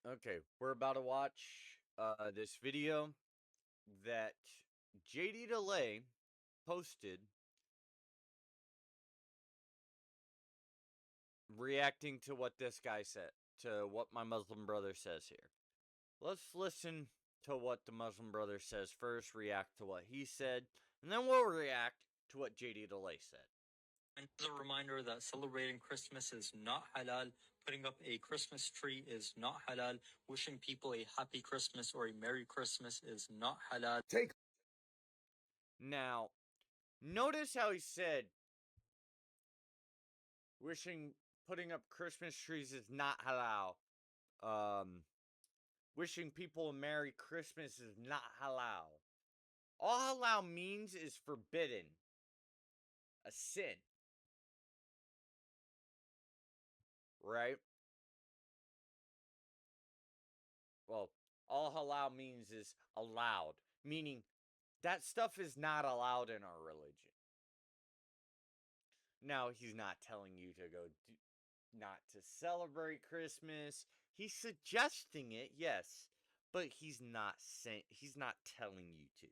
Okay, we're about to watch this video that JD Delay posted reacting to what this guy said, to what my Muslim brother says here. Let's listen to what the Muslim brother says first, react to what he said, and then we'll react to what JD Delay said. And as a reminder that celebrating Christmas is not halal, putting up a Christmas tree is not halal, wishing people a happy Christmas or a Merry Christmas is not halal. Now, notice how he said putting up Christmas trees is not halal. Wishing people a Merry Christmas is not halal. All halal means is forbidden. A sin. Right? Well, all halal means is allowed. Meaning, that stuff is not allowed in our religion. Now, he's not telling you to not to celebrate Christmas. He's suggesting it, yes, but he's not telling you to.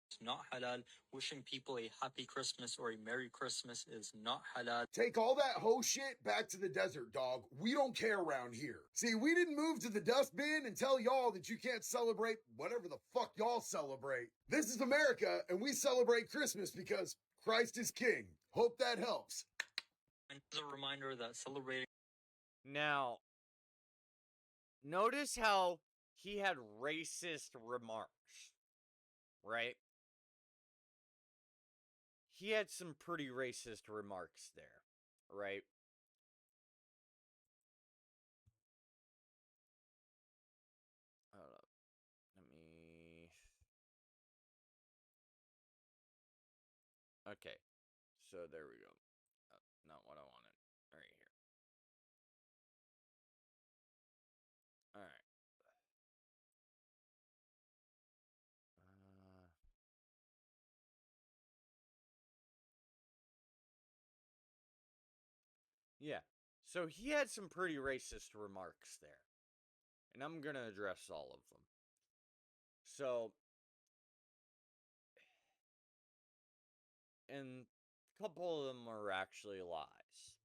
It's not halal. Wishing people a happy Christmas or a Merry Christmas is not halal. Take all that whole shit back to the desert, dog. We don't care around here. See, we didn't move to the dustbin and tell y'all that you can't celebrate whatever the fuck y'all celebrate. This is America, and we celebrate Christmas because Christ is king. Hope that helps. And as a reminder that celebrating. Now, notice how he had racist remarks, right? He had some pretty racist remarks there, right? Hold up. Let me... Okay. So there we go. Not what I wanted. Right here. Alright. Yeah. So he had some pretty racist remarks there. And I'm going to address all of them. So, and a couple of them are actually lies.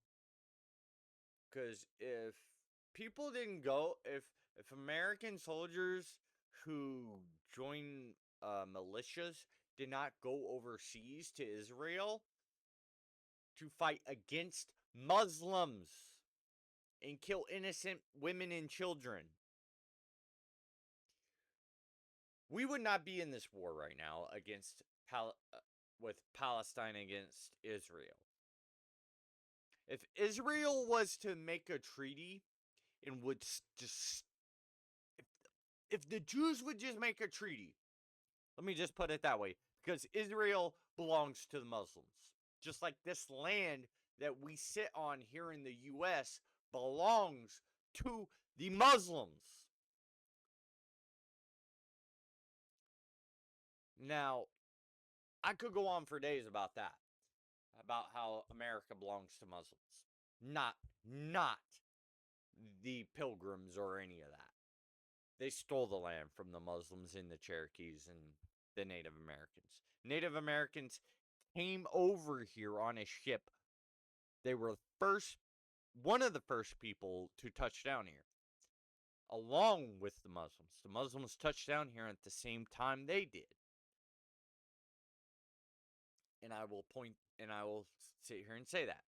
Because if people didn't go, if American soldiers who join militias did not go overseas to Israel to fight against Muslims and kill innocent women and children, we would not be in this war right now against with Palestine against Israel. If Israel was to make a treaty and would just if the Jews would just make a treaty, let me just put it that way, because Israel belongs to the Muslims. Just like this land that we sit on here in the U.S. belongs to the Muslims. Now, I could go on for days about that. About how America belongs to Muslims. Not the Pilgrims or any of that. They stole the land from the Muslims and the Cherokees and the Native Americans. Native Americans came over here on a ship. They were one of the first people to touch down here, along with the Muslims. The Muslims touched down here at the same time they did. And I will sit here and say that.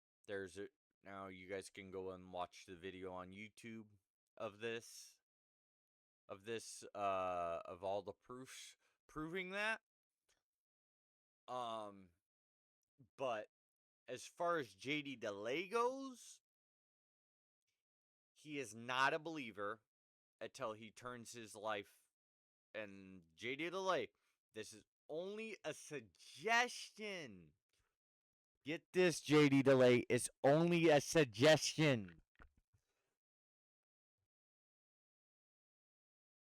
Now you guys can go and watch the video on YouTube of of all the proofs proving that. But as far as JD Delay goes, he is not a believer until he turns his life. And JD Delay, this is only a suggestion. Get this, JD Delay, it's only a suggestion.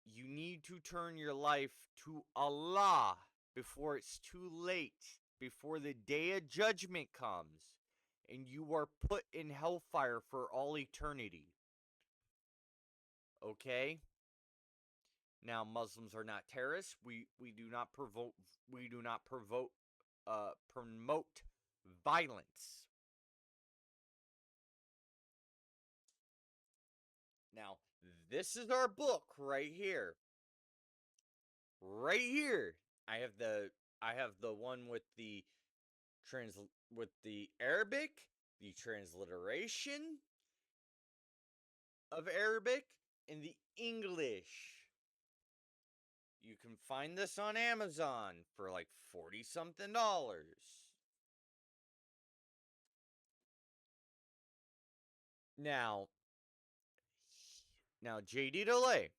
You need to turn your life to Allah before it's too late, before the day of judgment comes, and you are put in hellfire for all eternity. Okay? Now, Muslims are not terrorists. We do not promote violence. Now, this is our book right here. Right here. I have the one with the Arabic, the transliteration of Arabic, and the English. You can find this on Amazon for like 40 something dollars. Now, JD Delay,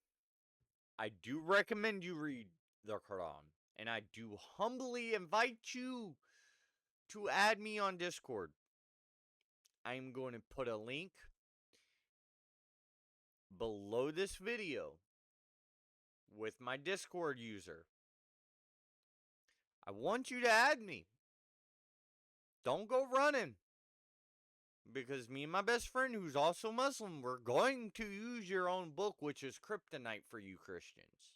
I do recommend you read the Quran, and I do humbly invite you to add me on Discord. I'm going to put a link below this video with my Discord user. I want you to add me. Don't go running. Because me and my best friend, who's also Muslim, we're going to use your own book, which is kryptonite for you Christians.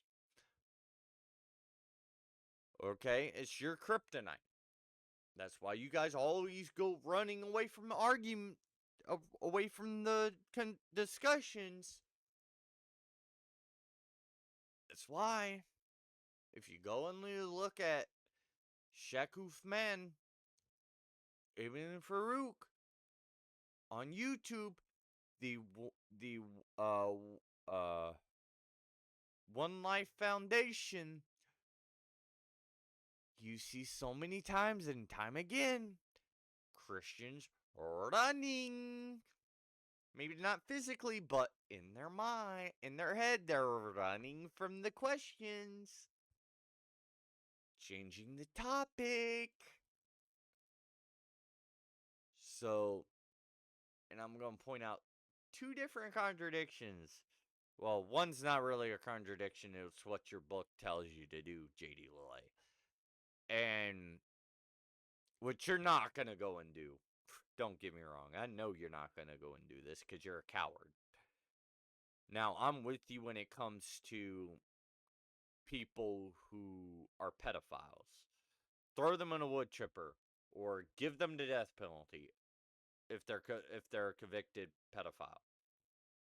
Okay? It's your kryptonite. That's why you guys always go running away from the argument, away from the discussions. That's why, if you go and look at Sheikh Uthman Ibn Farouk on YouTube, the One Life Foundation, you see so many times and time again Christians running. Maybe not physically, but in their mind, in their head, they're running from the questions. Changing the topic. So, and I'm going to point out two different contradictions. Well, one's not really a contradiction. It's what your book tells you to do, JD Lillet. And what you're not going to go and do. Don't get me wrong. I know you're not going to go and do this because you're a coward. Now, I'm with you when it comes to people who are pedophiles. Throw them in a wood chipper or give them the death penalty if they're a convicted pedophile.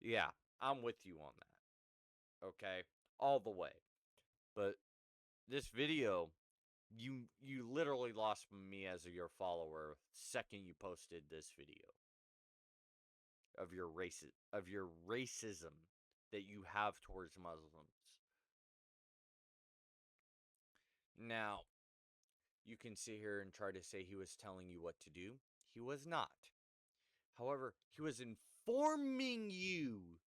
Yeah, I'm with you on that. Okay? All the way. But this video, you literally lost me as your follower second you posted this video of your racism that you have towards Muslims. Now, you can sit here and try to say he was telling you what to do. He was not. However, he was informing you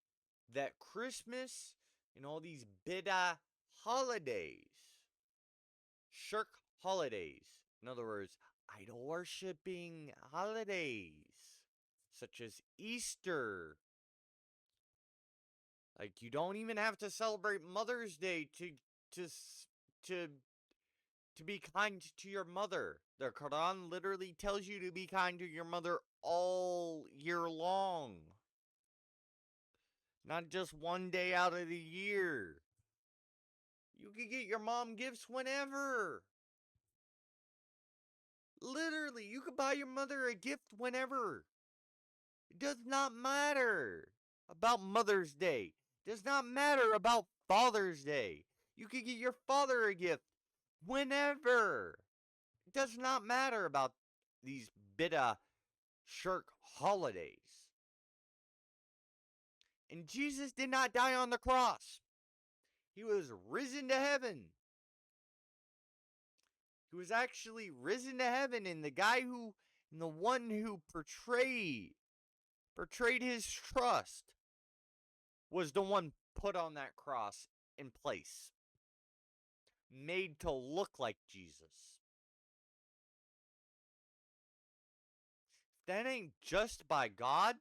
that Christmas and all these bid'ah holidays, shirk holidays, in other words, idol worshipping holidays, such as Easter. Like, you don't even have to celebrate Mother's Day to be kind to your mother. The Quran literally tells you to be kind to your mother all year long. Not just one day out of the year. You can get your mom gifts whenever. Literally, you could buy your mother a gift whenever. It does not matter about Mother's Day. It does not matter about Father's Day. You could get your father a gift whenever. It does not matter about these bid'ah shirk holidays. And Jesus did not die on the cross. He was risen to heaven. He was actually risen to heaven, and the one who betrayed his trust was the one put on that cross in place, made to look like Jesus. If that ain't just by God,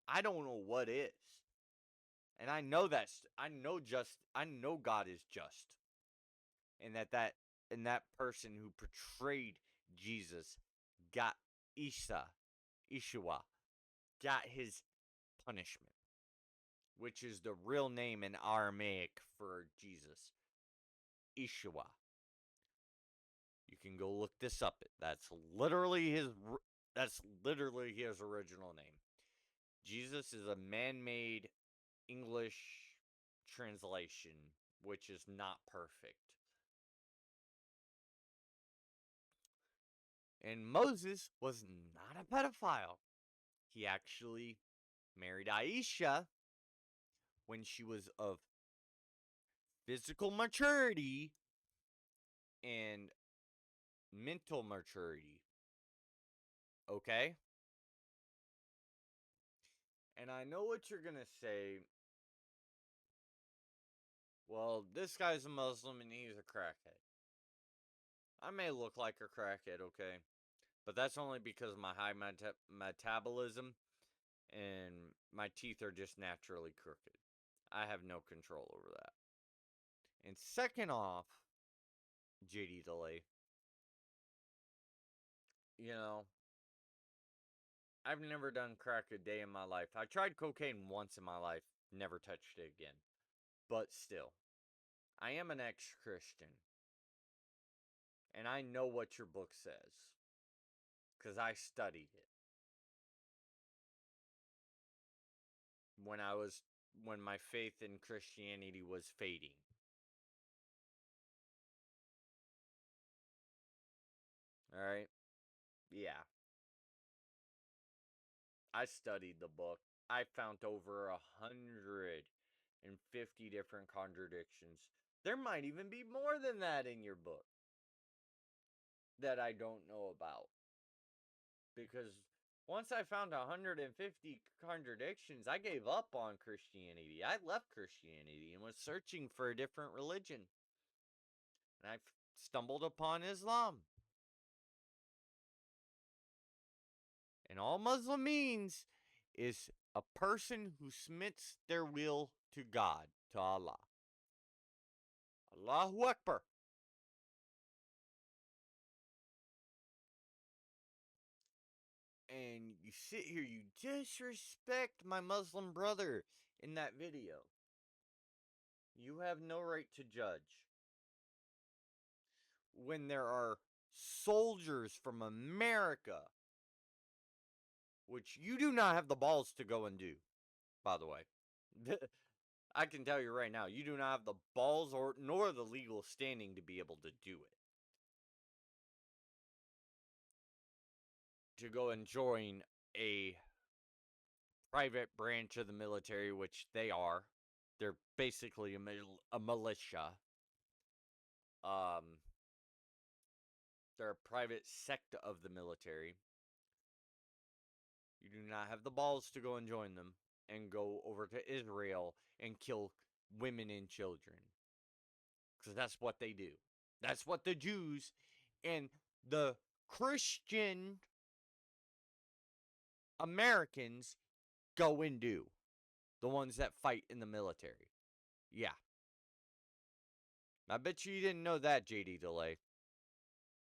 I don't know what is. And I know God is just. And that person who portrayed Jesus got Yeshua got his punishment. which is the real name in Aramaic for Jesus. Yeshua. You can go look this up. That's literally his original name. Jesus is a man-made English translation, which is not perfect. And Moses was not a pedophile. He actually married Aisha when she was of physical maturity and mental maturity. Okay? And I know what you're going to say. Well, this guy's a Muslim and he's a crackhead. I may look like a crackhead, okay? But that's only because of my high metabolism and my teeth are just naturally crooked. I have no control over that. And second off, JD Delay, you know, I've never done crack a day in my life. I tried cocaine once in my life, never touched it again. But still, I am an ex-Christian. And I know what your book says. Because I studied it. When my faith in Christianity was fading. Alright? Yeah. I studied the book. I found over 150 different contradictions. There might even be more than that in your book that I don't know about. Because once I found 150 contradictions, I gave up on Christianity. I left Christianity and was searching for a different religion. And I stumbled upon Islam. And all Muslim means is a person who submits their will to God, to Allah. Allahu Akbar. And you sit here, you disrespect my Muslim brother in that video. You have no right to judge. When there are soldiers from America, which you do not have the balls to go and do, by the way. I can tell you right now, you do not have the balls nor the legal standing to be able to do it. To go and join a private branch of the military, which they are. They're basically a militia. They're a private sect of the military. You do not have the balls to go and join them and go over to Israel and kill women and children. Because that's what they do. That's what the Jews and the Christian Americans go and do. The ones that fight in the military. Yeah. I bet you didn't know that, JD Delay.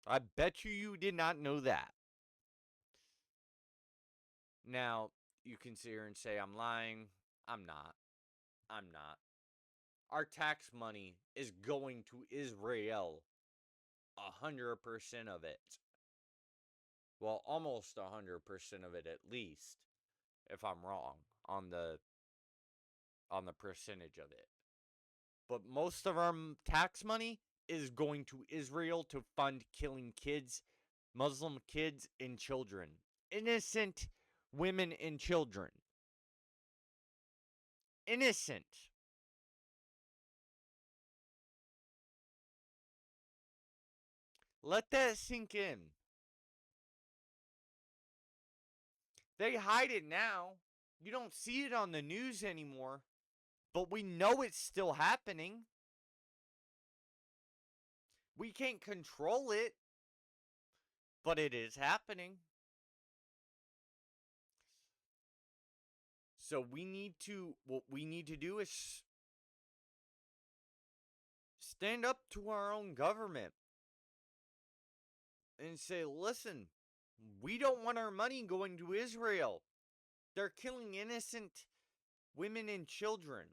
I bet you did not know that. Now, you can sit here and say I'm lying. I'm not. I'm not. Our tax money is going to Israel. 100% of it. Well, almost 100% of it at least. If I'm wrong on the percentage of it. But most of our tax money is going to Israel to fund killing kids, Muslim kids and children. Innocent women and children. Innocent. Let that sink in. They hide it now. You don't see it on the news anymore. But we know it's still happening. We can't control it. But it is happening. So what we need to do is stand up to our own government and say, listen, we don't want our money going to Israel. They're killing innocent women and children.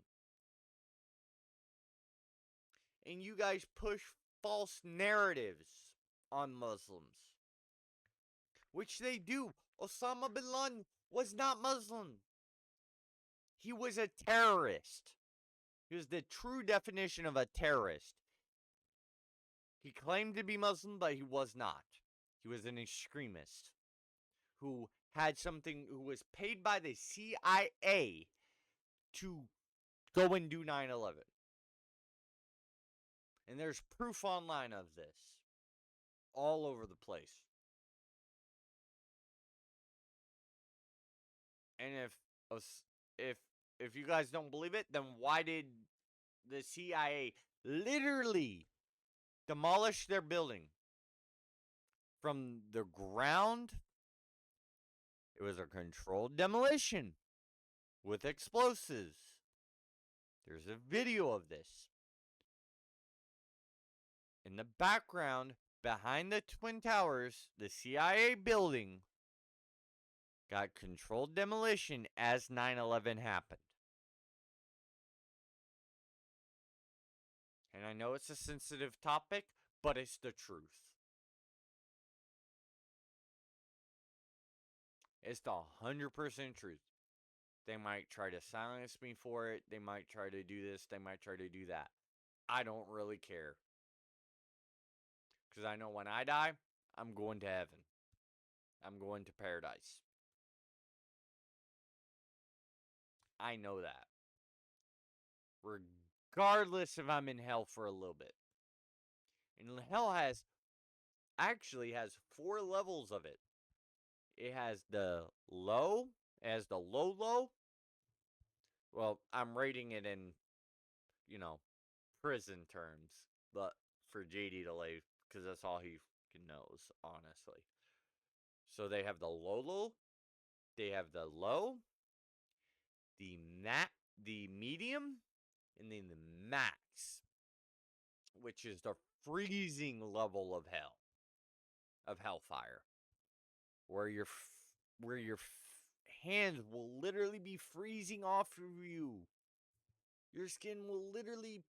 And you guys push false narratives on Muslims, which they do. Osama bin Laden was not Muslim. He was a terrorist. He was the true definition of a terrorist. He claimed to be Muslim, but he was not. He was an extremist who was paid by the CIA to go and do 9/11. And there's proof online of this all over the place. And if you guys don't believe it, then why did the CIA literally demolish their building from the ground? It was a controlled demolition with explosives. There's a video of this. In the background, behind the Twin Towers, the CIA building got controlled demolition as 9/11 happened. And I know it's a sensitive topic, but it's the truth. It's the 100% truth. They might try to silence me for it. They might try to do this. They might try to do that. I don't really care. Because I know when I die, I'm going to heaven. I'm going to paradise. I know that. Regardless if I'm in hell for a little bit. And hell actually has 4 levels of it. It has the low. It has the low. Well, I'm rating it in, prison terms. But for JD Delay, because that's all he knows, honestly. So they have the low. They have the low. The medium. And then the max. Which is the freezing level of hell. Of hellfire. Where your hands will literally be freezing off of you. Your skin will literally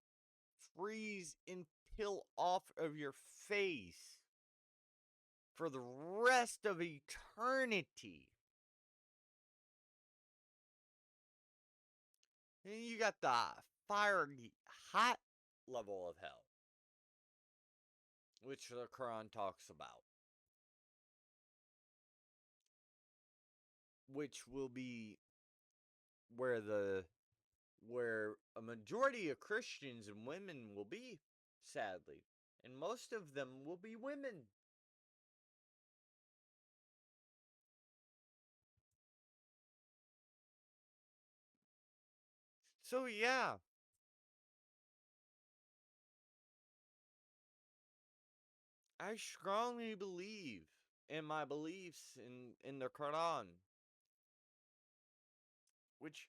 freeze and peel off of your face for the rest of eternity. And you got the fiery hot level of hell, which the Quran talks about. Which will be where a majority of Christians and women will be, sadly. And most of them will be women. So yeah. I strongly believe in my beliefs in the Quran. Which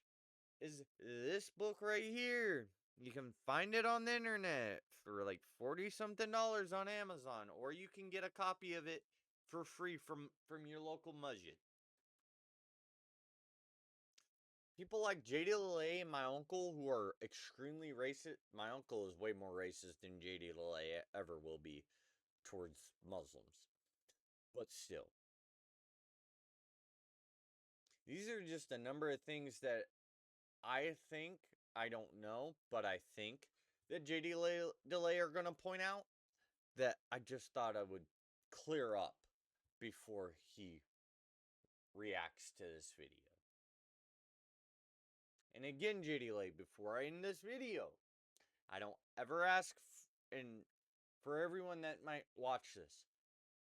is this book right here. You can find it on the internet for like $40-something on Amazon, or you can get a copy of it for free from your local masjid. People like JD LeLay and my uncle, who are extremely racist. My uncle is way more racist than JD LeLay ever will be towards Muslims. But still. These are just a number of things that I think, I don't know, but I think that JD DeLay are going to point out that I just thought I would clear up before he reacts to this video. And again, JD DeLay, before I end this video, I don't ever ask, and for everyone that might watch this,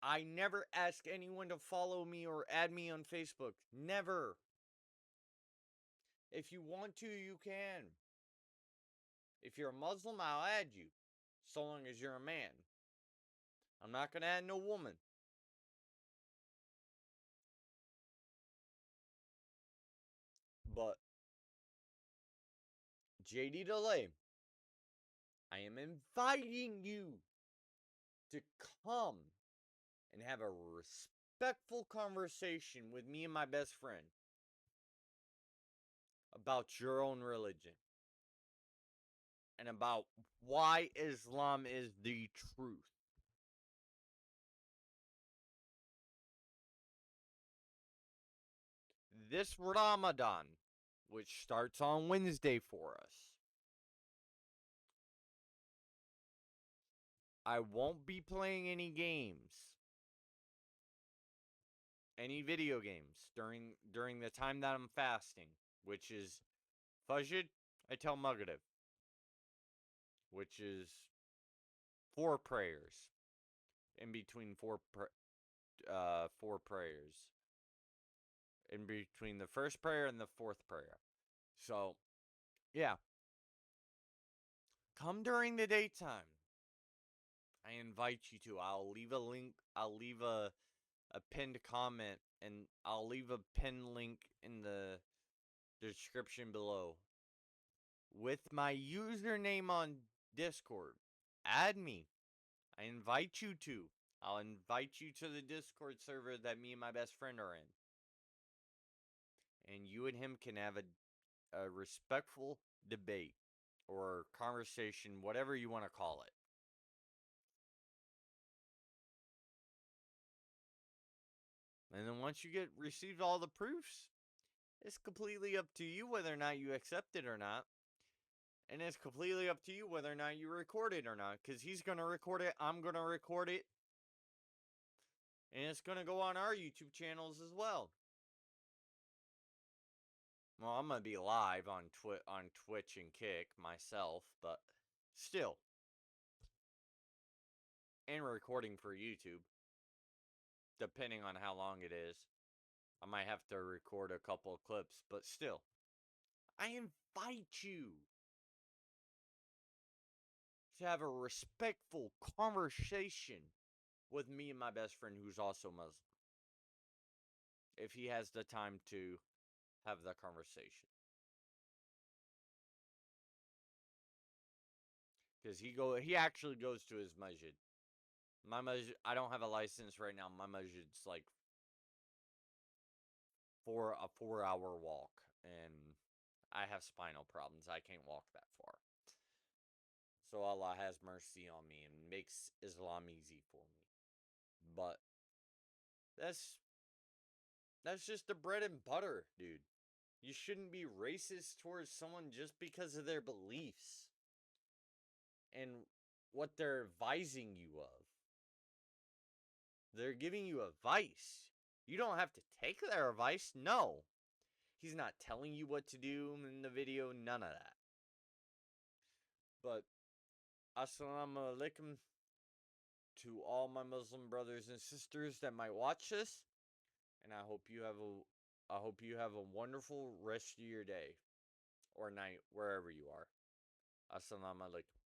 I never ask anyone to follow me or add me on Facebook. Never. If you want to, you can. If you're a Muslim, I'll add you. So long as you're a man. I'm not going to add no woman. But JD Delay, I am inviting you to come and have a respectful conversation with me and my best friend. about your own religion and about why Islam is the truth. This Ramadan, which starts on Wednesday for us, I won't be playing any games, any video games during the time that I'm fasting, which is Fajr until Maghrib, which is 4 prayers in between 4 prayers in between the first prayer and the 4th prayer. So, yeah, come during the daytime. I invite you to. I'll leave a link. I'll leave a pinned comment, and I'll leave a pinned link in the description below with my username on Discord. Add me. I invite you to. I'll invite you to the Discord server that me and my best friend are in. And you and him can have a respectful debate or conversation, whatever you want to call it. And then once you received all the proofs, it's completely up to you whether or not you accept it or not. And it's completely up to you whether or not you record it or not. Because he's going to record it, I'm going to record it. And it's going to go on our YouTube channels as well. Well, I'm going to be live on Twitch and Kick myself, but still. And recording for YouTube. Depending on how long it is. I might have to record a couple of clips, but still. I invite you to have a respectful conversation with me and my best friend who's also Muslim. If he has the time to have the conversation. Because he actually goes to his masjid. My masjid, I don't have a license right now. My masjid's like a 4-hour walk. And I have spinal problems. I can't walk that far. So Allah has mercy on me and makes Islam easy for me. But that's just the bread and butter, dude. You shouldn't be racist towards someone just because of their beliefs and what they're advising you of. They're giving you advice. You don't have to take their advice. No. He's not telling you what to do in the video. None of that. But assalamu alaikum to all my Muslim brothers and sisters that might watch this. And I hope you have a wonderful rest of your day or night, wherever you are. Assalamu alaikum.